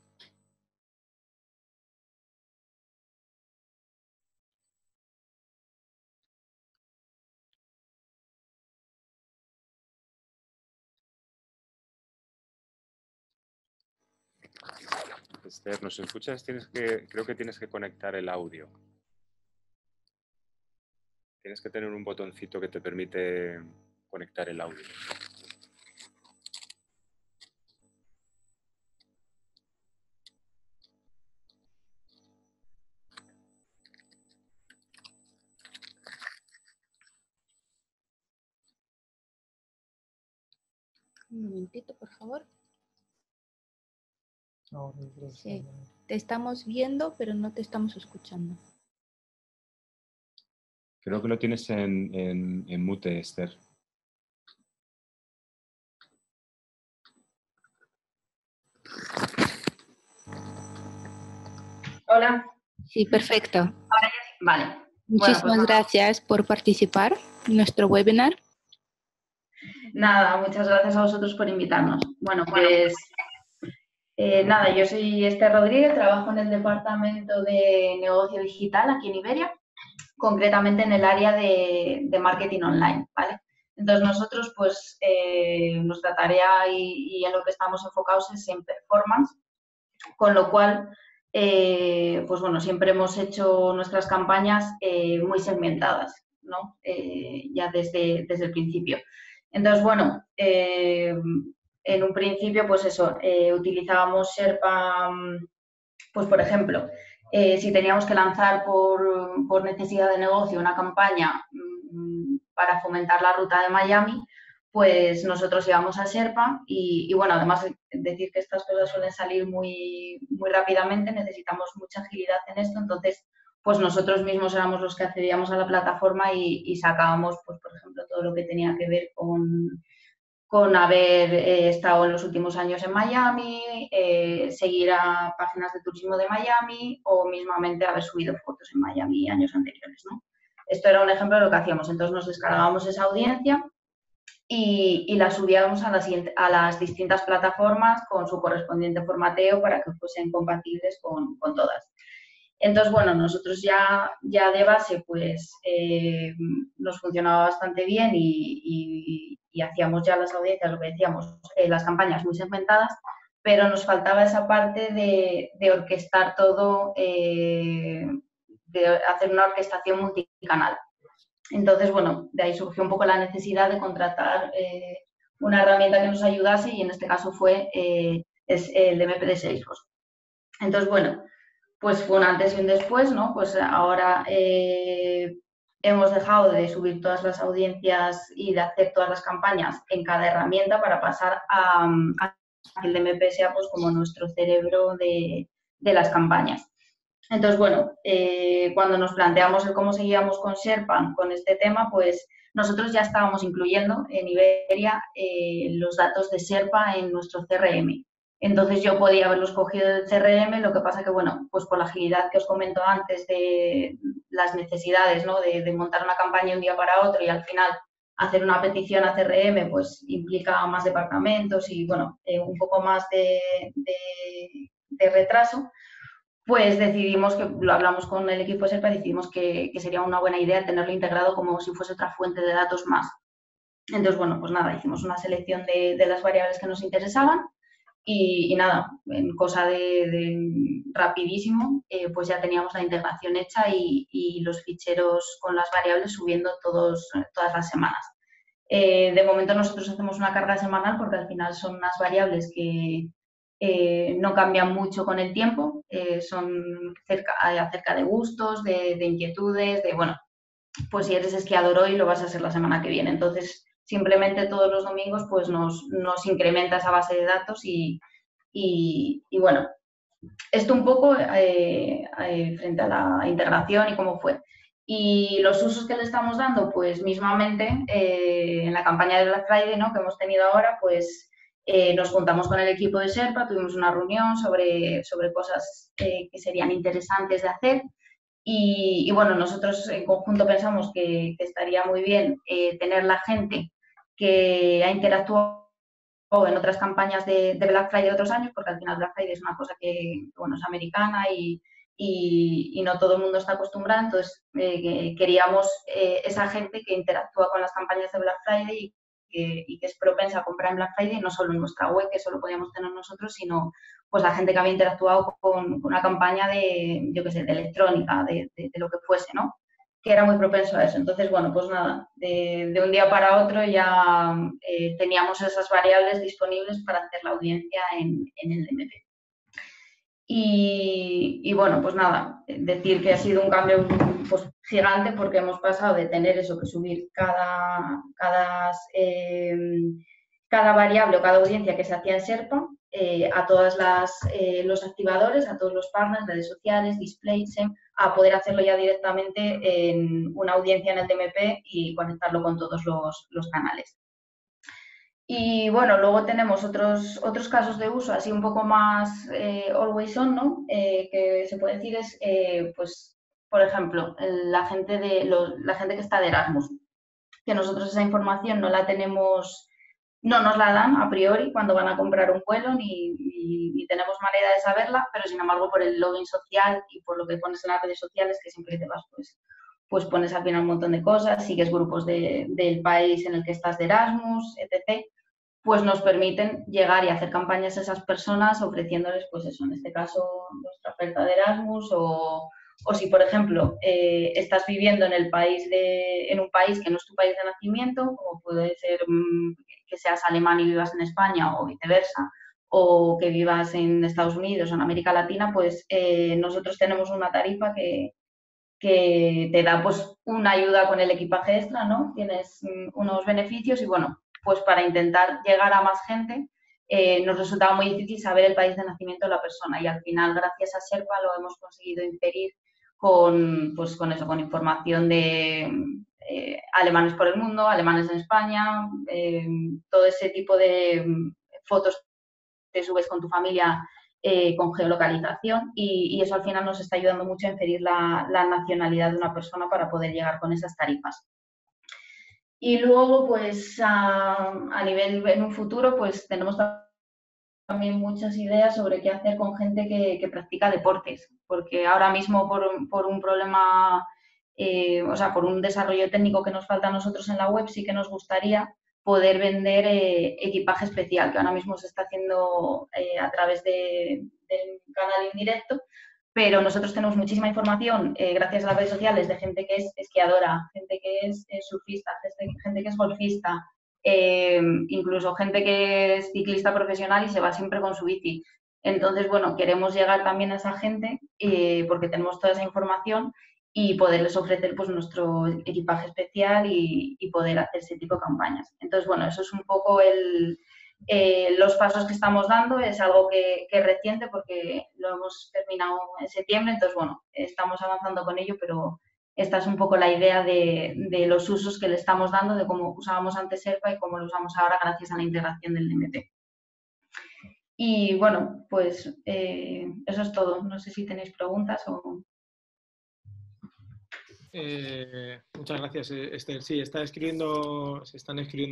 Esther, ¿nos escuchas? Creo que tienes que conectar el audio. Tienes que tener un botoncito que te permite conectar el audio. Un momentito, por favor. Sí, te estamos viendo, pero no te estamos escuchando. Creo que lo tienes en mute, Esther. Hola. Sí, perfecto. Ahora ya sí. Vale. Muchísimas Bueno, pues gracias por participar en nuestro webinar. nada, muchas gracias a vosotros por invitarnos. Bueno, pues nada, yo soy Esther Rodríguez, trabajo en el departamento de negocio digital aquí en Iberia, concretamente en el área de marketing online, ¿vale? Entonces nosotros, pues, nuestra tarea y en lo que estamos enfocados es en performance, con lo cual, pues bueno, siempre hemos hecho nuestras campañas muy segmentadas, ¿no? Ya desde el principio. Entonces, bueno, en un principio, pues eso, utilizábamos Sherpa, pues por ejemplo, si teníamos que lanzar por necesidad de negocio una campaña para fomentar la ruta de Miami, pues nosotros íbamos a Sherpa y bueno, además decir que estas cosas suelen salir muy, muy rápidamente, necesitamos mucha agilidad en esto, entonces pues nosotros mismos éramos los que accedíamos a la plataforma y sacábamos, pues por ejemplo, todo lo que tenía que ver con haber estado en los últimos años en Miami, seguir a páginas de turismo de Miami o mismamente haber subido fotos en Miami años anteriores, ¿no? Esto era un ejemplo de lo que hacíamos. Entonces nos descargábamos esa audiencia y la subíamos a las distintas plataformas con su correspondiente formateo para que fuesen compatibles con todas. Entonces, bueno, nosotros ya de base, pues, nos funcionaba bastante bien y hacíamos ya las audiencias, lo que decíamos, las campañas muy segmentadas, pero nos faltaba esa parte de orquestar todo, de hacer una orquestación multicanal. Entonces, bueno, de ahí surgió un poco la necesidad de contratar una herramienta que nos ayudase y en este caso fue es el DMP de Salesforce. Entonces, bueno, pues fue un antes y un después, ¿no? Pues ahora hemos dejado de subir todas las audiencias y de hacer todas las campañas en cada herramienta para pasar a que el DMP sea pues como nuestro cerebro de las campañas. Entonces, bueno, cuando nos planteamos el cómo seguíamos con Sherpa, con este tema, pues nosotros ya estábamos incluyendo en Iberia los datos de Sherpa en nuestro CRM. Entonces yo podía haberlos cogido del CRM, lo que pasa que, bueno, pues por la agilidad que os comento antes de las necesidades, ¿no? de montar una campaña de un día para otro y al final hacer una petición a CRM, pues implica más departamentos y, bueno, un poco más de retraso. Pues decidimos, que lo hablamos con el equipo de Sherpa, decidimos que sería una buena idea tenerlo integrado como si fuese otra fuente de datos más. Entonces, bueno, pues nada, hicimos una selección de las variables que nos interesaban y nada, en cosa de rapidísimo, pues ya teníamos la integración hecha y los ficheros con las variables subiendo todas las semanas. De momento nosotros hacemos una carga semanal porque al final son unas variables que no cambian mucho con el tiempo, son acerca de gustos, de inquietudes, de, bueno, pues si eres esquiador hoy lo vas a hacer la semana que viene. Entonces, simplemente todos los domingos pues nos incrementa esa base de datos y bueno, esto un poco frente a la integración y cómo fue. Y los usos que le estamos dando, pues mismamente en la campaña de Black Friday, ¿no? que hemos tenido ahora, pues nos juntamos con el equipo de Sherpa, tuvimos una reunión sobre cosas que serían interesantes de hacer y bueno, nosotros en conjunto pensamos que estaría muy bien tener la gente que ha interactuado en otras campañas de Black Friday de otros años, porque al final Black Friday es una cosa que bueno, es americana y no todo el mundo está acostumbrado, entonces queríamos esa gente que interactúa con las campañas de Black Friday y que es propensa a comprar en Black Friday, no solo en nuestra web, que solo podíamos tener nosotros, sino pues la gente que había interactuado con una campaña de, yo qué sé, de electrónica, de lo que fuese, ¿no? que era muy propenso a eso. Entonces, bueno, pues nada, de un día para otro ya teníamos esas variables disponibles para hacer la audiencia en el DMP. Y bueno, pues nada, decir que ha sido un cambio pues, gigante, porque hemos pasado de tener eso, que subir cada variable o cada audiencia que se hacía en Sherpa a todos los activadores, a todos los partners, redes sociales, displays, a poder hacerlo ya directamente en una audiencia en el DMP y conectarlo con todos los canales. Y bueno, luego tenemos otros casos de uso así un poco más always on, ¿no? Que se puede decir es, pues, por ejemplo, la gente que está de Erasmus, que nosotros esa información no la tenemos, no nos la dan a priori cuando van a comprar un vuelo, ni tenemos manera de saberla, pero sin embargo por el login social y por lo que pones en las redes sociales, que siempre te vas, pues pones al final un montón de cosas, sigues grupos del país en el que estás de Erasmus, etc., pues nos permiten llegar y hacer campañas a esas personas ofreciéndoles, pues eso, en este caso, nuestra oferta de Erasmus o si, por ejemplo, estás viviendo en un país que no es tu país de nacimiento, como puede ser que seas alemán y vivas en España o viceversa, o que vivas en Estados Unidos o en América Latina, pues nosotros tenemos una tarifa que te da pues una ayuda con el equipaje extra, ¿no? Tienes unos beneficios y bueno, pues para intentar llegar a más gente nos resultaba muy difícil saber el país de nacimiento de la persona y al final gracias a Sherpa lo hemos conseguido inferir con información de alemanes por el mundo, alemanes en España, todo ese tipo de fotos que subes con tu familia con geolocalización y eso al final nos está ayudando mucho a inferir la nacionalidad de una persona para poder llegar con esas tarifas. Y luego, pues a nivel en un futuro, pues tenemos también muchas ideas sobre qué hacer con gente que practica deportes, porque ahora mismo por un problema, o sea, por un desarrollo técnico que nos falta a nosotros en la web, sí que nos gustaría poder vender equipaje especial, que ahora mismo se está haciendo a través del canal indirecto, pero nosotros tenemos muchísima información gracias a las redes sociales de gente que es esquiadora, gente que es surfista, gente que es golfista, incluso gente que es ciclista profesional y se va siempre con su bici. Entonces, bueno, queremos llegar también a esa gente porque tenemos toda esa información y poderles ofrecer pues nuestro equipaje especial y poder hacer ese tipo de campañas. Entonces, bueno, eso es un poco los pasos que estamos dando. Es algo que es reciente porque lo hemos terminado en septiembre, entonces, bueno, estamos avanzando con ello, pero esta es un poco la idea de los usos que le estamos dando, de cómo usábamos antes Sherpa y cómo lo usamos ahora gracias a la integración del DMP. Y bueno, pues eso es todo. No sé si tenéis preguntas o... Muchas gracias, Esther. Sí, se están escribiendo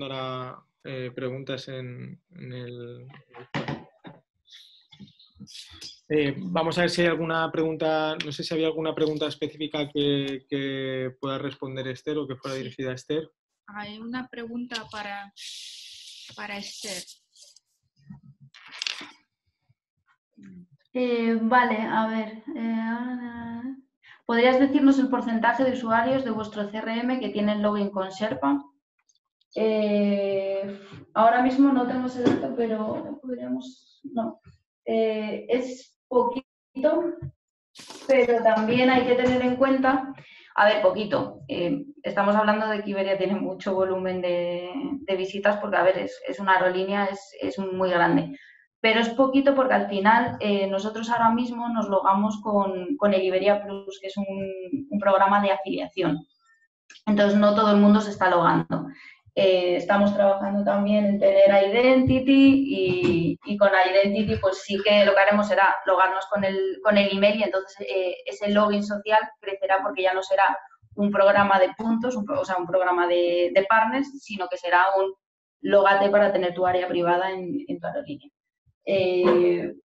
ahora preguntas en el... vamos a ver si hay alguna pregunta, no sé si había alguna pregunta específica que pueda responder Esther o que fuera dirigida a Esther. Hay una pregunta para Esther. Vale, a ver. ¿Podrías decirnos el porcentaje de usuarios de vuestro CRM que tienen login con Sherpa? Ahora mismo no tenemos el dato, pero podríamos... No. Es poquito, pero también hay que tener en cuenta... A ver, poquito. Estamos hablando de que Iberia tiene mucho volumen de visitas porque, a ver, es una aerolínea, es muy grande. Pero es poquito porque al final nosotros ahora mismo nos logamos con el Iberia Plus, que es un programa de afiliación. Entonces no todo el mundo se está logando. Estamos trabajando también en tener Identity y con Identity pues sí que lo que haremos será logarnos con el email y entonces ese login social crecerá porque ya no será un programa de puntos, o sea, un programa de partners, sino que será un logate para tener tu área privada en tu aerolínea.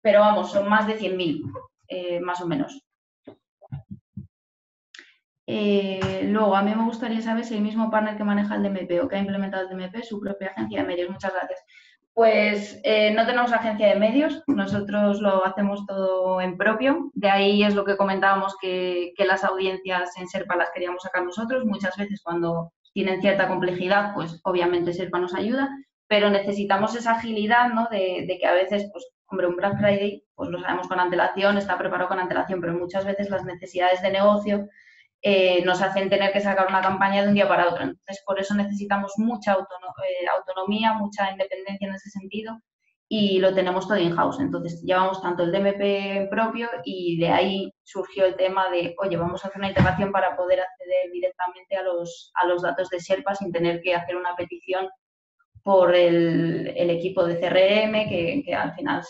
Pero vamos, son más de 100.000, más o menos. Luego, a mí me gustaría saber si el mismo partner que maneja el DMP o que ha implementado el DMP es su propia agencia de medios. Muchas gracias. Pues no tenemos agencia de medios, nosotros lo hacemos todo en propio. De ahí es lo que comentábamos que las audiencias en Serpa las queríamos sacar nosotros. Muchas veces cuando tienen cierta complejidad, pues obviamente Serpa nos ayuda, pero necesitamos esa agilidad, ¿no? De que a veces, pues hombre, un Black Friday, pues lo sabemos con antelación, está preparado con antelación, pero muchas veces las necesidades de negocio nos hacen tener que sacar una campaña de un día para otro. Entonces, por eso necesitamos mucha autonomía, mucha independencia en ese sentido y lo tenemos todo in-house. Entonces, llevamos tanto el DMP propio y de ahí surgió el tema de, oye, vamos a hacer una integración para poder acceder directamente a los datos de Sherpa sin tener que hacer una petición por el equipo de CRM que al final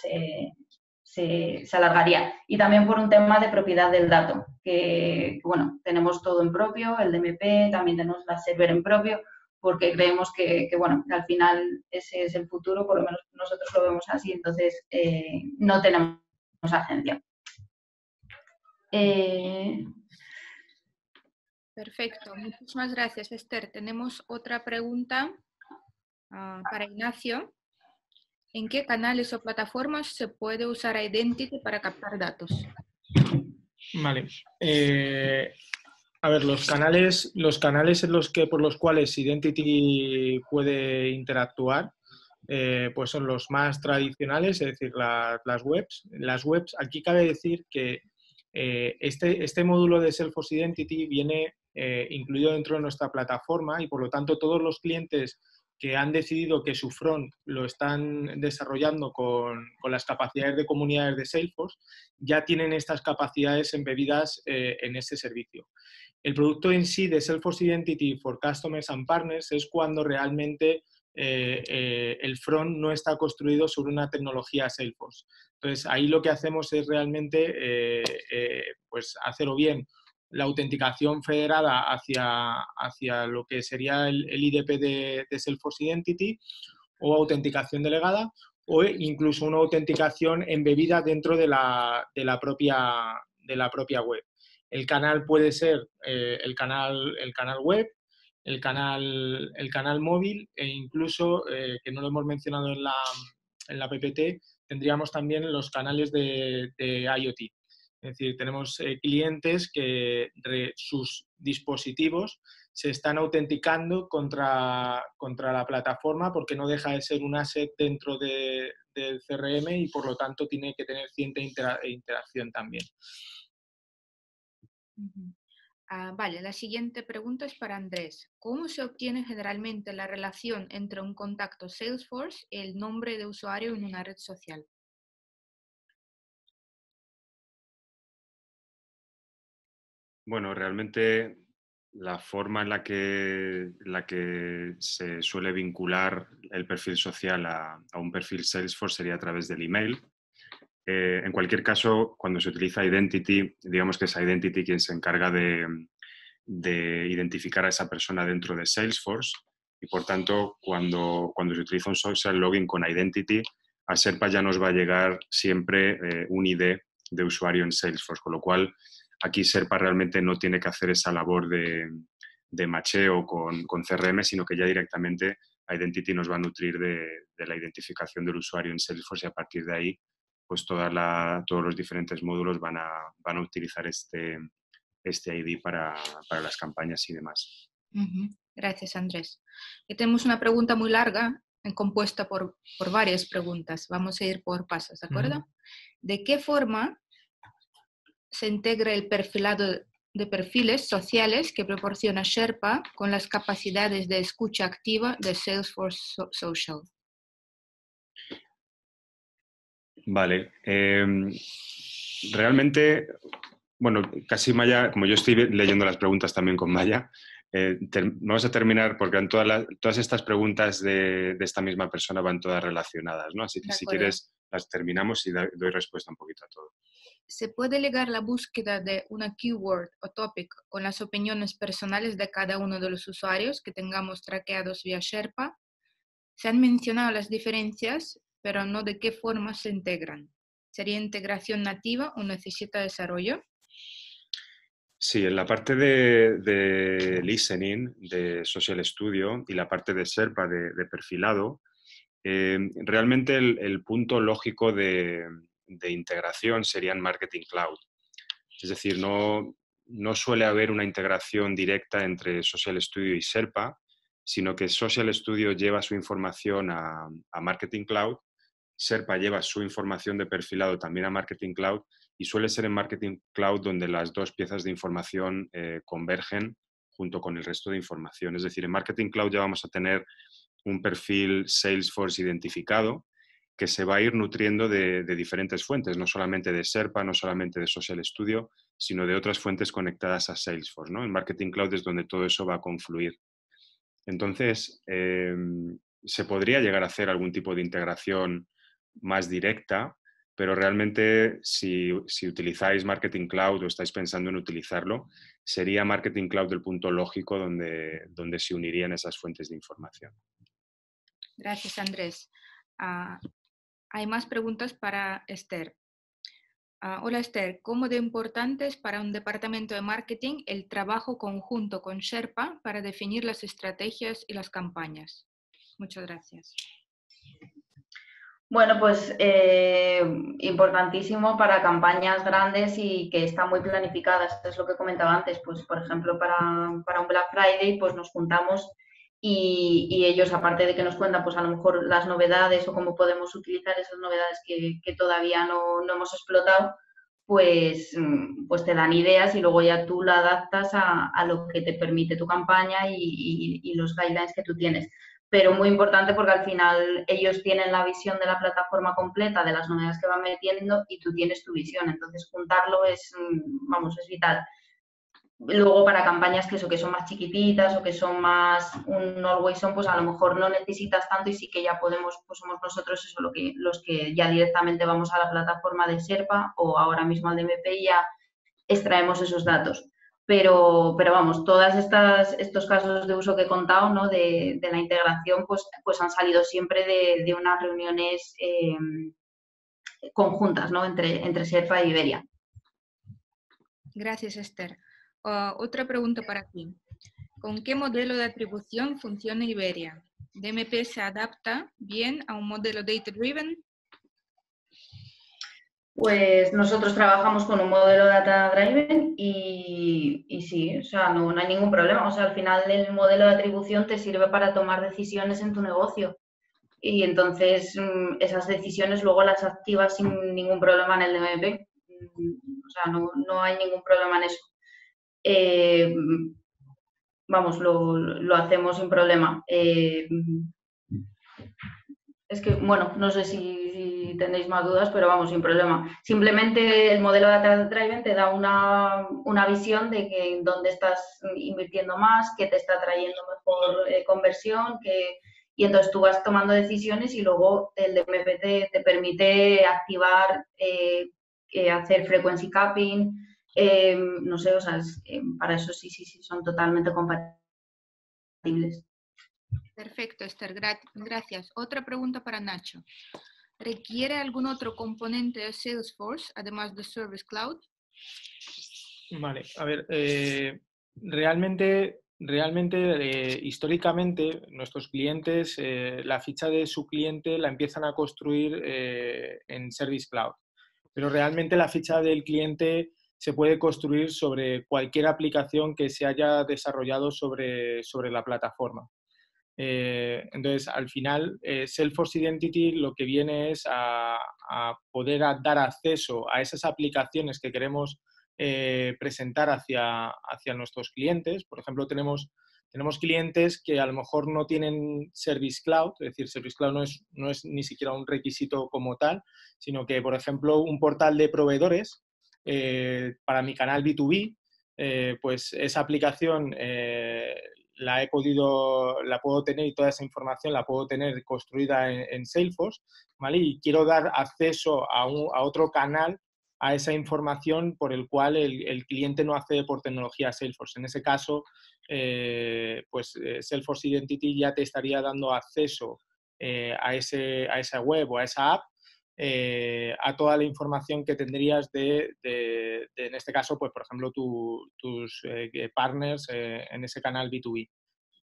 se alargaría. Y también por un tema de propiedad del dato, que bueno, tenemos todo en propio, el DMP, también tenemos la server en propio, porque creemos bueno, que al final ese es el futuro, por lo menos nosotros lo vemos así, entonces no tenemos agencia. Perfecto, muchísimas gracias, Esther. Tenemos otra pregunta para Ignacio. ¿En qué canales o plataformas se puede usar Identity para captar datos? Vale. A ver, los canales en por los cuales Identity puede interactuar, pues son los más tradicionales, es decir, las webs. Las webs, aquí cabe decir que este módulo de Salesforce Identity viene incluido dentro de nuestra plataforma y por lo tanto todos los clientes que han decidido que su front lo están desarrollando con las capacidades de comunidades de Salesforce, ya tienen estas capacidades embebidas en este servicio. El producto en sí de Salesforce Identity for Customers and Partners es cuando realmente el front no está construido sobre una tecnología Salesforce. Entonces, ahí lo que hacemos es realmente pues hacer o bien la autenticación federada hacia lo que sería el IDP de Salesforce Identity o autenticación delegada o incluso una autenticación embebida dentro de la propia web. El canal puede ser el canal web, el canal móvil e incluso, que no lo hemos mencionado en la PPT, tendríamos también los canales de IoT. Es decir, tenemos clientes que sus dispositivos se están autenticando contra la plataforma porque no deja de ser un asset dentro del CRM y por lo tanto tiene que tener cierta interacción también. Vale, la siguiente pregunta es para Andrés. ¿Cómo se obtiene generalmente la relación entre un contacto Salesforce y el nombre de usuario en una red social? Bueno, realmente la forma en la que se suele vincular el perfil social a un perfil Salesforce sería a través del email. En cualquier caso, cuando se utiliza Identity, digamos que es Identity quien se encarga de identificar a esa persona dentro de Salesforce y, por tanto, cuando se utiliza un social login con Identity, a Sherpa ya nos va a llegar siempre un ID de usuario en Salesforce, con lo cual aquí Sherpa realmente no tiene que hacer esa labor de macheo con CRM, sino que ya directamente Identity nos va a nutrir de la identificación del usuario en Salesforce y a partir de ahí pues todos los diferentes módulos van a utilizar este ID para las campañas y demás. Gracias, Andrés. Y tenemos una pregunta muy larga, compuesta por varias preguntas. Vamos a ir por pasos, ¿de acuerdo? ¿De qué forma se integra el perfilado de perfiles sociales que proporciona Sherpa con las capacidades de escucha activa de Salesforce Social? Vale. Realmente, bueno, casi Maya, como yo estoy leyendo las preguntas también con Maya, vamos a terminar porque en todas estas preguntas de esta misma persona van todas relacionadas, ¿no? Así que si quieres las terminamos y doy respuesta un poquito a todo. ¿Se puede ligar la búsqueda de una keyword o topic con las opiniones personales de cada uno de los usuarios que tengamos traqueados vía Sherpa? Se han mencionado las diferencias, pero no de qué forma se integran. ¿Sería integración nativa o necesita desarrollo? Sí, en la parte de listening, de Social Studio y la parte de Sherpa de perfilado, Realmente el punto lógico de integración sería en Marketing Cloud. Es decir, no suele haber una integración directa entre Social Studio y Sherpa, sino que Social Studio lleva su información a Marketing Cloud, Sherpa lleva su información de perfilado también a Marketing Cloud y suele ser en Marketing Cloud donde las dos piezas de información convergen junto con el resto de información. Es decir, en Marketing Cloud ya vamos a tener un perfil Salesforce identificado que se va a ir nutriendo de diferentes fuentes, no solamente de Sherpa, no solamente de Social Studio, sino de otras fuentes conectadas a Salesforce, ¿no? En Marketing Cloud es donde todo eso va a confluir. Entonces, se podría llegar a hacer algún tipo de integración más directa, pero realmente si utilizáis Marketing Cloud o estáis pensando en utilizarlo, sería Marketing Cloud el punto lógico donde se unirían esas fuentes de información. Gracias, Andrés. Hay más preguntas para Esther. Hola, Esther. ¿Cómo de importante es para un departamento de marketing el trabajo conjunto con Sherpa para definir las estrategias y las campañas? Muchas gracias. Bueno, pues importantísimo para campañas grandes y que están muy planificadas. Es lo que comentaba antes. Pues, por ejemplo, para un Black Friday, pues nos juntamos y ellos, aparte de que nos cuentan, pues a lo mejor las novedades o cómo podemos utilizar esas novedades que todavía no hemos explotado, pues te dan ideas y luego ya tú la adaptas a lo que te permite tu campaña y los guidelines que tú tienes. Pero muy importante porque al final ellos tienen la visión de la plataforma completa, de las novedades que van metiendo y tú tienes tu visión. Entonces, juntarlo es vital. Luego, para campañas que son más chiquititas o que son más un always on, pues a lo mejor no necesitas tanto y sí que ya podemos, pues somos nosotros los que ya directamente vamos a la plataforma de Sherpa o ahora mismo al DMP y ya extraemos esos datos. Pero vamos, todos estos casos de uso que he contado, ¿no? de la integración, pues han salido siempre de unas reuniones conjuntas, ¿no? entre Sherpa y Iberia. Gracias, Esther. Otra pregunta para ti. ¿Con qué modelo de atribución funciona Iberia? ¿DMP se adapta bien a un modelo data-driven? Pues nosotros trabajamos con un modelo data-driven y sí, o sea, no hay ningún problema. O sea, al final el modelo de atribución te sirve para tomar decisiones en tu negocio. Y entonces esas decisiones luego las activas sin ningún problema en el DMP. O sea, no hay ningún problema en eso. Vamos, lo hacemos sin problema. Es que, bueno, no sé si tenéis más dudas, pero vamos, sin problema. Simplemente el modelo Data Driven te da una visión de que en dónde estás invirtiendo más, qué te está trayendo mejor conversión, y entonces tú vas tomando decisiones y luego el DMP te permite activar, hacer frequency capping, no sé, o sea, para eso sí, son totalmente compatibles. Perfecto, Esther, gracias. Otra pregunta para Nacho. ¿Requiere algún otro componente de Salesforce, además de Service Cloud? Vale, a ver, realmente, históricamente, nuestros clientes, la ficha de su cliente la empiezan a construir en Service Cloud, pero realmente la ficha del cliente se puede construir sobre cualquier aplicación que se haya desarrollado sobre la plataforma. Entonces, al final, Salesforce Identity lo que viene es a poder dar acceso a esas aplicaciones que queremos presentar hacia nuestros clientes. Por ejemplo, tenemos clientes que a lo mejor no tienen Service Cloud, es decir, Service Cloud no es ni siquiera un requisito como tal, sino que, por ejemplo, un portal de proveedores para mi canal B2B, pues esa aplicación la puedo tener y toda esa información la puedo tener construida en Salesforce, ¿vale? Y quiero dar acceso a otro canal a esa información por el cual el cliente no accede por tecnología Salesforce. En ese caso, Salesforce Identity ya te estaría dando acceso a esa web o a esa app, a toda la información que tendrías de en este caso, pues por ejemplo, tus partners en ese canal B2B,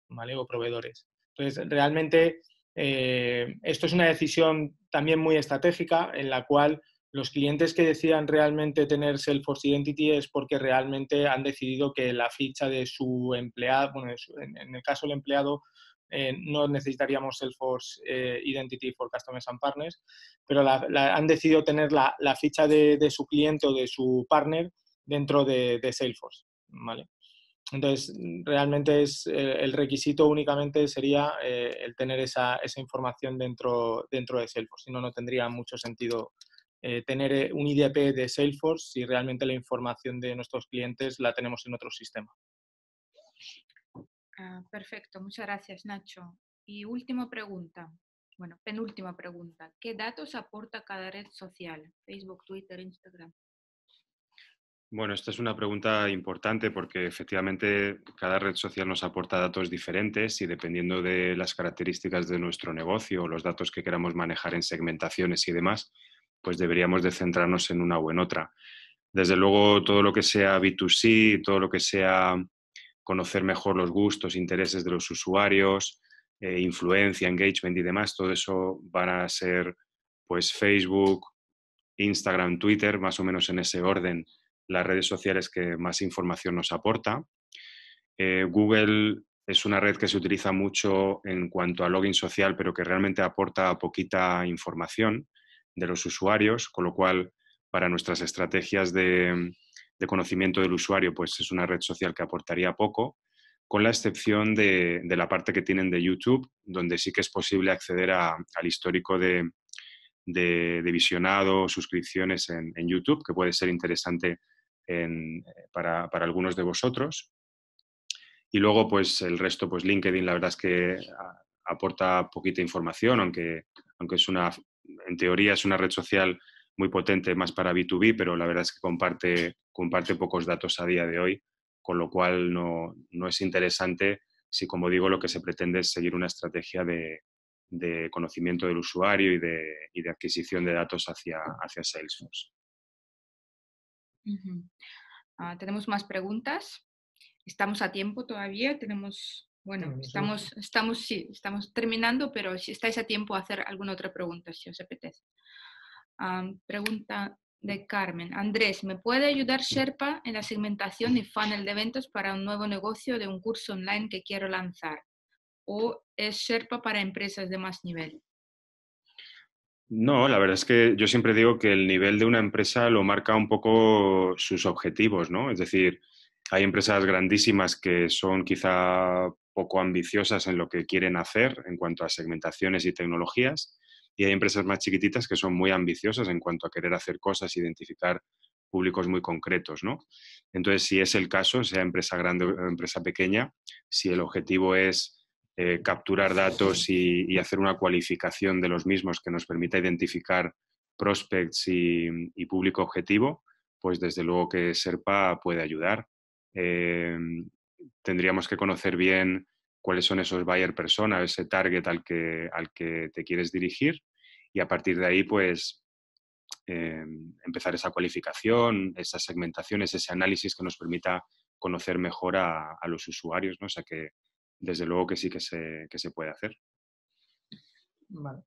¿vale? O proveedores. Entonces, realmente esto es una decisión también muy estratégica en la cual los clientes que decidan realmente tener Salesforce Identity es porque realmente han decidido que la ficha de su empleado, bueno, en el caso del empleado, no necesitaríamos Salesforce Identity for Customers and Partners, pero han decidido tener la ficha de su cliente o de su partner dentro de Salesforce, ¿vale? Entonces, realmente el requisito únicamente sería el tener esa información dentro de Salesforce, si no, no tendría mucho sentido tener un IDP de Salesforce si realmente la información de nuestros clientes la tenemos en otro sistema. Perfecto, muchas gracias, Nacho. Y última pregunta, bueno, penúltima pregunta. ¿Qué datos aporta cada red social? Facebook, Twitter, Instagram. Bueno, esta es una pregunta importante porque efectivamente cada red social nos aporta datos diferentes y dependiendo de las características de nuestro negocio o los datos que queramos manejar en segmentaciones y demás, pues deberíamos de centrarnos en una o en otra. Desde luego, todo lo que sea B2C, todo lo que sea conocer mejor los gustos, intereses de los usuarios, influencia, engagement y demás, todo eso van a ser pues Facebook, Instagram, Twitter, más o menos en ese orden, las redes sociales que más información nos aporta. Google es una red que se utiliza mucho en cuanto a login social, pero que realmente aporta poquita información de los usuarios, con lo cual para nuestras estrategias de conocimiento del usuario, pues es una red social que aportaría poco, con la excepción de la parte que tienen de YouTube, donde sí que es posible acceder al histórico de visionado, suscripciones en YouTube, que puede ser interesante para algunos de vosotros. Y luego, pues el resto, pues LinkedIn, la verdad es que aporta poquita información, aunque en teoría es una red social muy potente más para B2B, pero la verdad es que comparte pocos datos a día de hoy, con lo cual no es interesante si, como digo, lo que se pretende es seguir una estrategia de conocimiento del usuario y de adquisición de datos hacia Salesforce. Tenemos más preguntas. Estamos a tiempo todavía. Bueno, estamos terminando, pero si estáis a tiempo a hacer alguna otra pregunta, si os apetece. Pregunta de Carmen. Andrés, ¿me puede ayudar Sherpa en la segmentación y funnel de eventos para un nuevo negocio de un curso online que quiero lanzar? ¿O es Sherpa para empresas de más nivel? No, la verdad es que yo siempre digo que el nivel de una empresa lo marca un poco sus objetivos, ¿no? Es decir, hay empresas grandísimas que son quizá poco ambiciosas en lo que quieren hacer en cuanto a segmentaciones y tecnologías, y hay empresas más chiquititas que son muy ambiciosas en cuanto a querer hacer cosas, identificar públicos muy concretos, ¿no? Entonces, si es el caso, sea empresa grande o empresa pequeña, si el objetivo es capturar datos y hacer una cualificación de los mismos que nos permita identificar prospects y público objetivo, pues desde luego que Sherpa puede ayudar. Tendríamos que conocer bien cuáles son esos buyer persona, ese target al que te quieres dirigir y a partir de ahí pues empezar esa cualificación, esas segmentaciones, ese análisis que nos permita conocer mejor a los usuarios, ¿no? O sea que desde luego que sí que se puede hacer. Vale.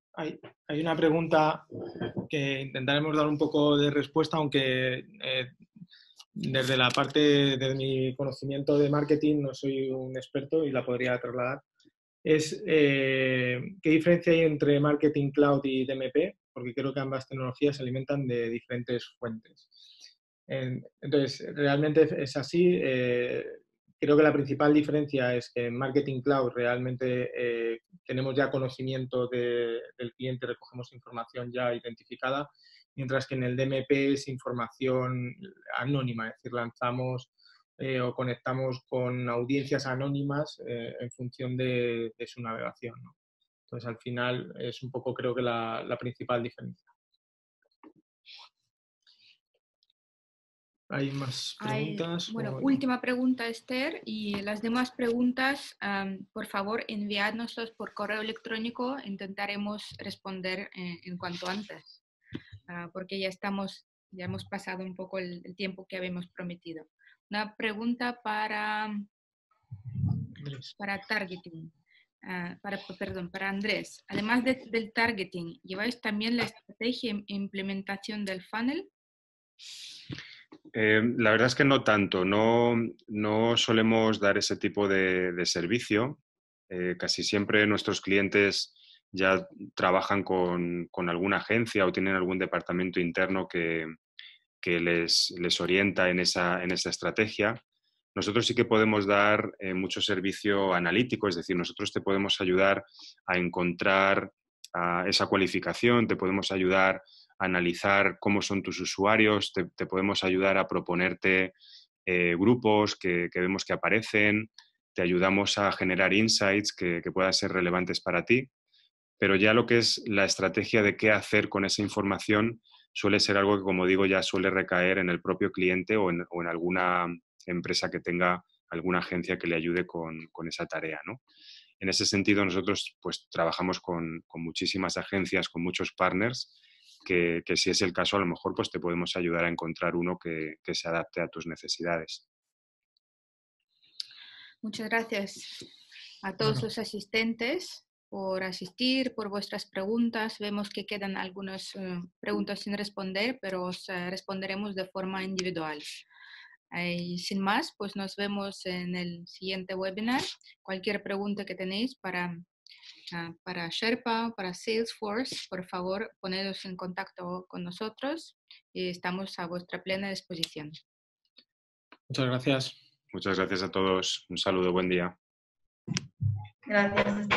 Hay una pregunta que intentaremos dar un poco de respuesta, aunque desde la parte de mi conocimiento de marketing no soy un experto y la podría trasladar. Es ¿qué diferencia hay entre Marketing Cloud y DMP? Porque creo que ambas tecnologías se alimentan de diferentes fuentes. Entonces, realmente es así. Creo que la principal diferencia es que en Marketing Cloud realmente tenemos ya conocimiento del cliente, recogemos información ya identificada, mientras que en el DMP es información anónima, es decir, lanzamos o conectamos con audiencias anónimas en función de su navegación, ¿no? Entonces, al final es un poco, creo que la principal diferencia. ¿Hay más preguntas? Bueno, última pregunta, Esther, y las demás preguntas, por favor, enviádnoslas por correo electrónico. Intentaremos responder en cuanto antes, porque ya hemos pasado un poco el tiempo que habíamos prometido. Una pregunta para targeting. para Andrés, además del targeting, ¿lleváis también la estrategia e implementación del funnel? La verdad es que no tanto, no solemos dar ese tipo de servicio. Casi siempre nuestros clientes ya trabajan con alguna agencia o tienen algún departamento interno que les orienta en esa estrategia. Nosotros sí que podemos dar mucho servicio analítico, es decir, nosotros te podemos ayudar a encontrar esa cualificación, te podemos ayudar a analizar cómo son tus usuarios, te podemos ayudar a proponerte grupos que vemos que aparecen, te ayudamos a generar insights que puedan ser relevantes para ti, pero ya lo que es la estrategia de qué hacer con esa información suele ser algo que, como digo, ya suele recaer en el propio cliente o en alguna empresa que tenga alguna agencia que le ayude con esa tarea, ¿no? En ese sentido, nosotros pues trabajamos con muchísimas agencias, con muchos partners, que si es el caso, a lo mejor pues te podemos ayudar a encontrar uno que se adapte a tus necesidades. Muchas gracias a todos los asistentes por asistir, por vuestras preguntas. Vemos que quedan algunas preguntas sin responder, pero os responderemos de forma individual. Y sin más, pues nos vemos en el siguiente webinar. Cualquier pregunta que tenéis para Sherpa, para Salesforce, por favor, ponedos en contacto con nosotros y estamos a vuestra plena disposición. Muchas gracias. Muchas gracias a todos. Un saludo, buen día. Gracias.